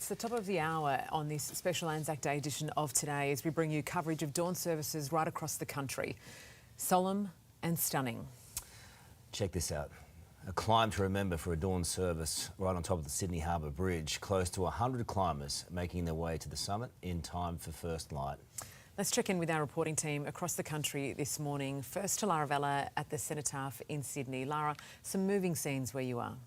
It's the top of the hour on this special Anzac Day edition of Today as we bring you coverage of dawn services right across the country. Solemn and stunning. Check this out. A climb to remember for a dawn service right on top of the Sydney Harbour Bridge. Close to 100 climbers making their way to the summit in time for first light. Let's check in with our reporting team across the country this morning. First to Lara Vella at the Cenotaph in Sydney. Lara, some moving scenes where you are.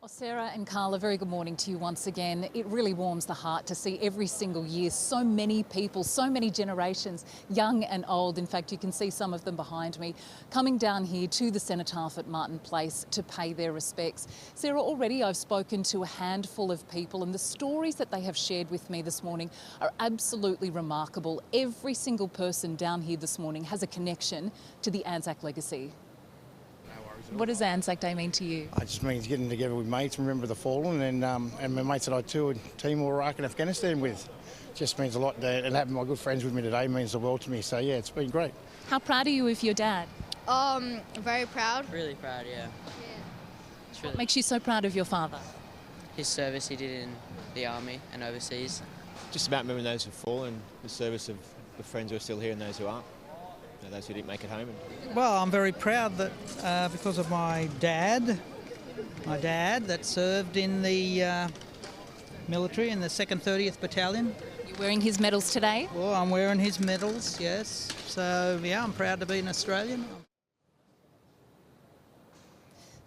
Well, Sarah and Carla, very good morning to you once again. It really warms the heart to see every single year so many people, so many generations, young and old. In fact, you can see some of them behind me, coming down here to the Cenotaph at Martin Place to pay their respects. Sarah, already I've spoken to a handful of people and the stories that they have shared with me this morning are absolutely remarkable. Every single person down here this morning has a connection to the Anzac legacy. What does Anzac Day mean to you? It just means getting together with mates and remember the fallen, and my mates that I toured Timor, Iraq and Afghanistan with. Just means a lot, and having my good friends with me today means the world to me. So yeah, it's been great. How proud are you of your dad? Very proud. Really proud, yeah. What makes you so proud of your father? His service he did in the army and overseas. Just about remembering those who've fallen, the service of the friends who are still here and those who aren't. Those who didn't make it home. Well, I'm very proud that because of my dad that served in the military in the 2nd 30th Battalion. You're wearing his medals today? Well, I'm wearing his medals, yes. So, yeah, I'm proud to be an Australian.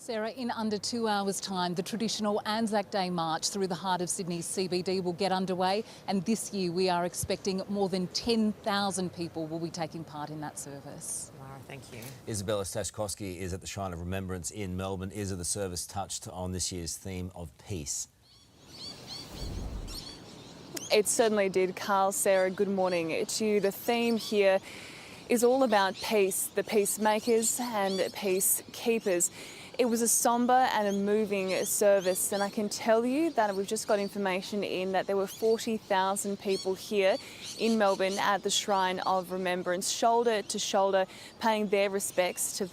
Sarah, in under 2 hours' time, the traditional Anzac Day march through the heart of Sydney's CBD will get underway, and this year we are expecting more than 10,000 people will be taking part in that service. Lara, thank you. Isabella Stashkowski is at the Shrine of Remembrance in Melbourne. Is the service touched on this year's theme of peace? It certainly did, Carl. Sarah, good morning to you. The theme here is all about peace, the peacemakers and peacekeepers. It was a sombre and a moving service, and I can tell you that we've just got information in that there were 40,000 people here in Melbourne at the Shrine of Remembrance, shoulder to shoulder, paying their respects to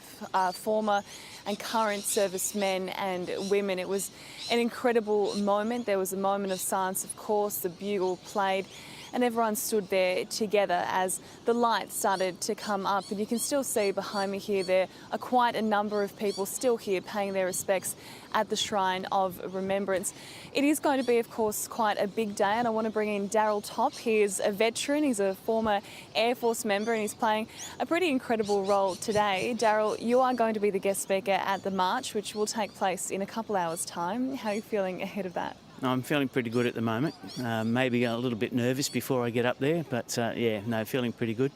former and current servicemen and women. It was an incredible moment. There was a moment of silence, of course, the bugle played, and everyone stood there together as the lights started to come up. And you can still see behind me here, there are quite a number of people still here paying their respects at the Shrine of Remembrance. It is going to be, of course, quite a big day, and I want to bring in Daryl Top. He is a veteran, he's a former Air Force member, and he's playing a pretty incredible role today. Daryl, you are going to be the guest speaker at the march, which will take place in a couple hours' time. How are you feeling ahead of that? I'm feeling pretty good at the moment. Maybe a little bit nervous before I get up there, but yeah, no, feeling pretty good.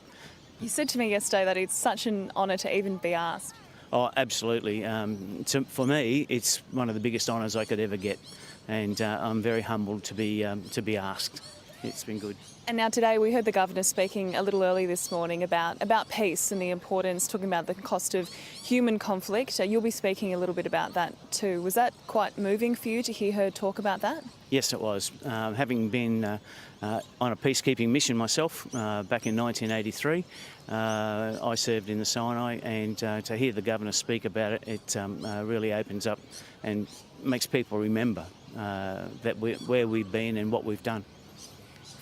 You said to me yesterday that it's such an honour to even be asked. Oh, absolutely. For me, it's one of the biggest honours I could ever get, and I'm very humbled to be asked. It's been good. And now today we heard the Governor speaking a little early this morning about peace and the importance, talking about the cost of human conflict. You'll be speaking a little bit about that too. Was that quite moving for you to hear her talk about that? Yes, it was. Having been on a peacekeeping mission myself back in 1983, I served in the Sinai, and to hear the Governor speak about it, it really opens up and makes people remember where we've been and what we've done.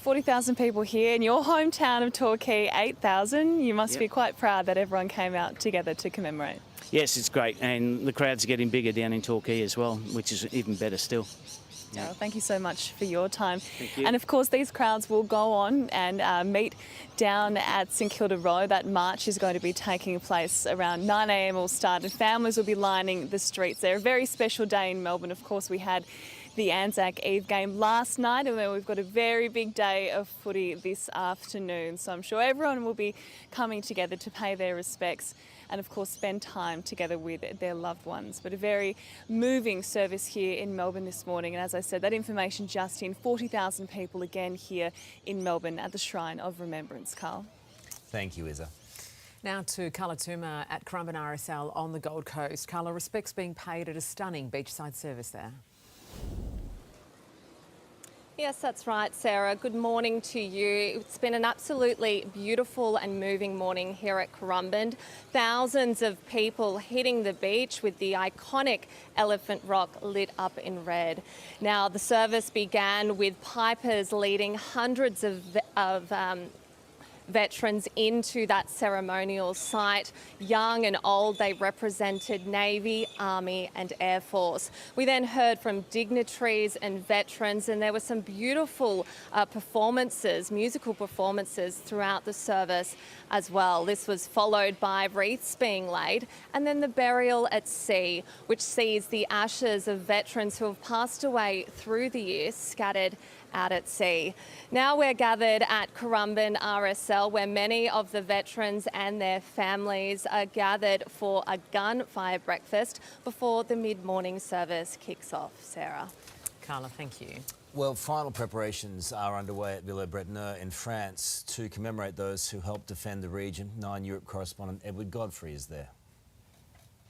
40,000 people here in your hometown of Torquay, 8,000. You must be quite proud that everyone came out together to commemorate. Yes, it's great, and the crowds are getting bigger down in Torquay as well, which is even better still. Yeah. Thank you so much for your time. Thank you. And of course these crowds will go on and meet down at St Kilda Road. That march is going to be taking place around 9 a.m. will start, and families will be lining the streets there. A very special day in Melbourne. Of course, we had the Anzac Eve game last night, and then we've got a very big day of footy this afternoon. So I'm sure everyone will be coming together to pay their respects and of course spend time together with their loved ones. But a very moving service here in Melbourne this morning, and as I said, that information just in, 40,000 people again here in Melbourne at the Shrine of Remembrance. Carl. Thank you, Isa. Now to Carla Tuma at Currumbin RSL on the Gold Coast. Carla, respects being paid at a stunning beachside service there. Yes, that's right, Sarah. Good morning to you. It's been an absolutely beautiful and moving morning here at Currumbin. Thousands of people hitting the beach with the iconic Elephant Rock lit up in red. Now, the service began with pipers leading hundreds of veterans into that ceremonial site. Young and old, they represented Navy, Army and Air Force. We then heard from dignitaries and veterans, and there were some beautiful performances, musical performances throughout the service as well. This was followed by wreaths being laid and then the burial at sea, which sees the ashes of veterans who have passed away through the years scattered out at sea. Now we're gathered at Currumbin RSL, where many of the veterans and their families are gathered for a gunfire breakfast before the mid-morning service kicks off. Sarah. Carla, thank you. Well, final preparations are underway at Villers-Bretonneux in France to commemorate those who helped defend the region. 9 Europe correspondent Edward Godfrey is there.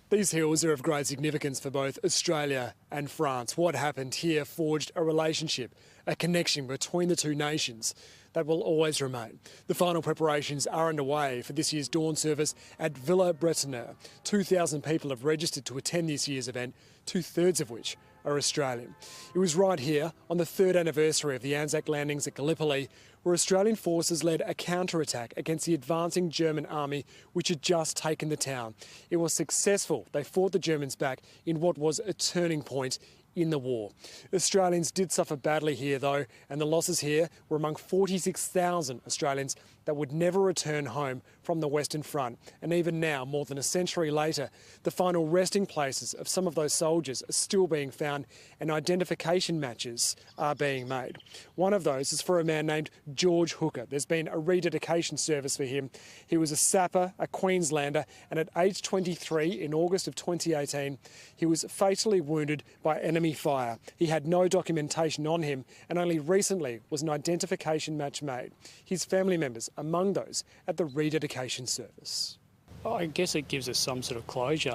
These hills are of great significance for both Australia and France. What happened here forged a relationship, a connection between the two nations that will always remain. The final preparations are underway for this year's dawn service at Villers-Bretonneux. 2,000 people have registered to attend this year's event, 2/3 of which are Australian. It was right here on the 3rd anniversary of the Anzac landings at Gallipoli where Australian forces led a counter-attack against the advancing German army which had just taken the town. It was successful. They fought the Germans back in what was a turning point in the war. Australians did suffer badly here though, and the losses here were among 46,000 Australians that would never return home from the Western Front. And even now, more than a century later, the final resting places of some of those soldiers are still being found and identification matches are being made. One of those is for a man named George Hooker. There's been a rededication service for him. He was a sapper, a Queenslander, and at age 23 in August of 2018, he was fatally wounded by enemy fire. He had no documentation on him and only recently was an identification match made. His family members among those at the rededication service. I guess it gives us some sort of closure.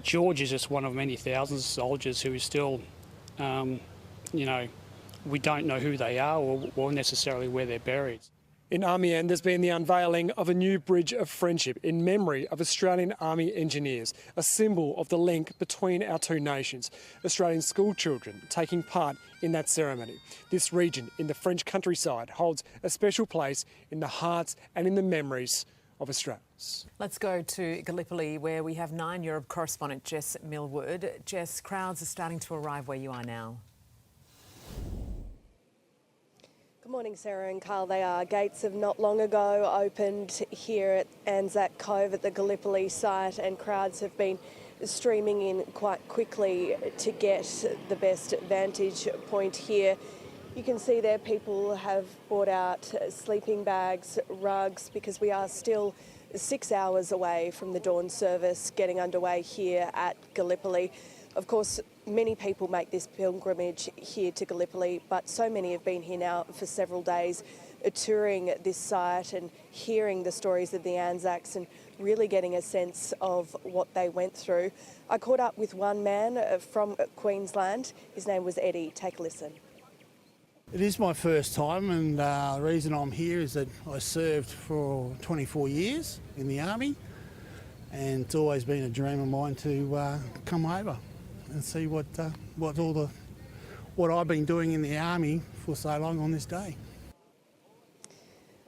George is just one of many thousands of soldiers who is still, we don't know who they are or necessarily where they're buried. In Amiens, there's been the unveiling of a new bridge of friendship in memory of Australian Army engineers, a symbol of the link between our two nations. Australian school children taking part in that ceremony. This region in the French countryside holds a special place in the hearts and in the memories of Australians. Let's go to Gallipoli where we have 9 Europe correspondent Jess Millwood. Jess, crowds are starting to arrive where you are now. Good morning, Sarah and Carl. They are. Gates have not long ago opened here at Anzac Cove at the Gallipoli site, and crowds have been streaming in quite quickly to get the best vantage point here. You can see there people have brought out sleeping bags, rugs, because we are still 6 hours away from the dawn service getting underway here at Gallipoli. Of course, many people make this pilgrimage here to Gallipoli, but so many have been here now for several days, touring this site and hearing the stories of the Anzacs and really getting a sense of what they went through. I caught up with one man from Queensland. His name was Eddie. Take a listen. It is my first time, and the reason I'm here is that I served for 24 years in the Army, and it's always been a dream of mine to come over and see what I've been doing in the Army for so long on this day.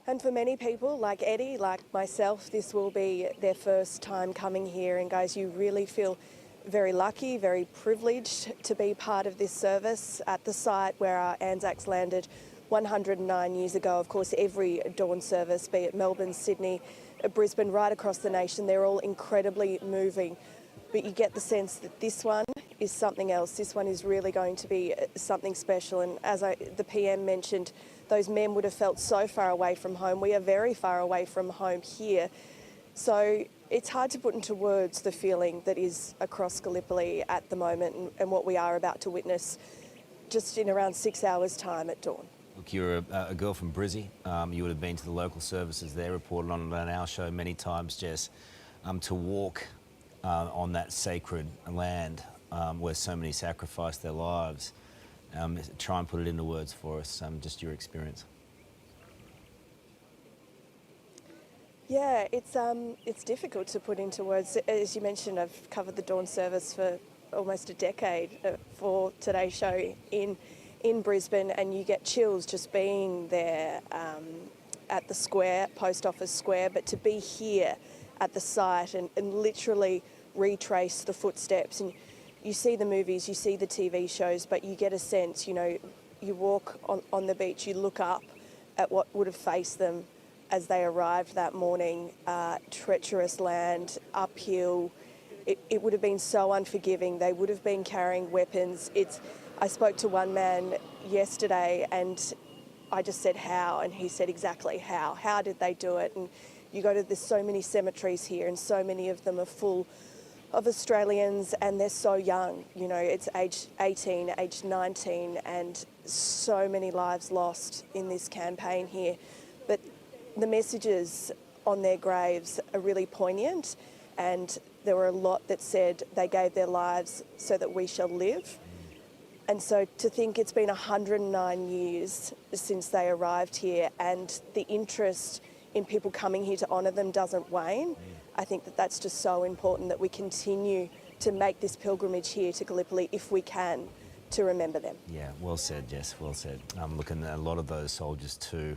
And for many people like Eddie, like myself, this will be their first time coming here. And guys, you really feel very lucky, very privileged to be part of this service at the site where our Anzacs landed 109 years ago. Of course, every dawn service, be it Melbourne, Sydney, Brisbane, right across the nation, they're all incredibly moving. But you get the sense that this one is something else. This one is really going to be something special. And as the PM mentioned, those men would have felt so far away from home. We are very far away from home here. So it's hard to put into words the feeling that is across Gallipoli at the moment and what we are about to witness just in around 6 hours' time at dawn. Look, you're a girl from Brizzy. You would have been to the local services there, reported on our show many times, Jess. To walk on that sacred land where so many sacrificed their lives Try and put it into words for us, just your experience. Yeah, it's difficult to put into words. As you mentioned, I've covered the dawn service for almost a decade for today's show in Brisbane, and you get chills just being there at the square, Post Office Square, but to be here at the site and literally retrace the footsteps. And you see the movies, you see the TV shows, but you get a sense, you know, you walk on the beach, you look up at what would have faced them as they arrived that morning, treacherous land, uphill. It would have been so unforgiving. They would have been carrying weapons. I spoke to one man yesterday and I just said how, and he said exactly how. How did they do it? And you go to, there's so many cemeteries here and so many of them are full of Australians and they're so young. You know, it's age 18, age 19, and so many lives lost in this campaign here. But the messages on their graves are really poignant, and there were a lot that said they gave their lives so that we shall live. And so to think it's been 109 years since they arrived here and the interest in people coming here to honour them doesn't wane, I think that that's just so important that we continue to make this pilgrimage here to Gallipoli if we can, to remember them. Yeah, well said, Jess, well said. Looking at a lot of those soldiers too,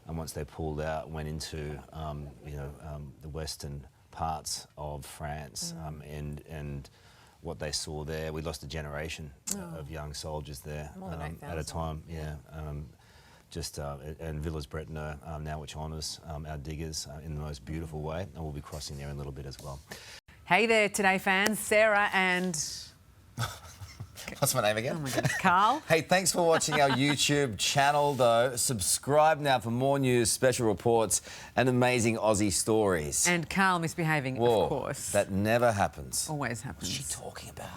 and once they pulled out, went into the western parts of France, and what they saw there, we lost a generation of young soldiers there at a time. Yeah, and Villers-Bretonneux now, which honours our diggers in the most beautiful way, and we'll be crossing there in a little bit as well. Hey there, Today fans, Sarah and... What's my name again? Oh my goodness, Carl. Hey, thanks for watching our YouTube channel, though. Subscribe now for more news, special reports, and amazing Aussie stories. And Carl misbehaving, Whoa, of course. That never happens. Always happens. What's she talking about?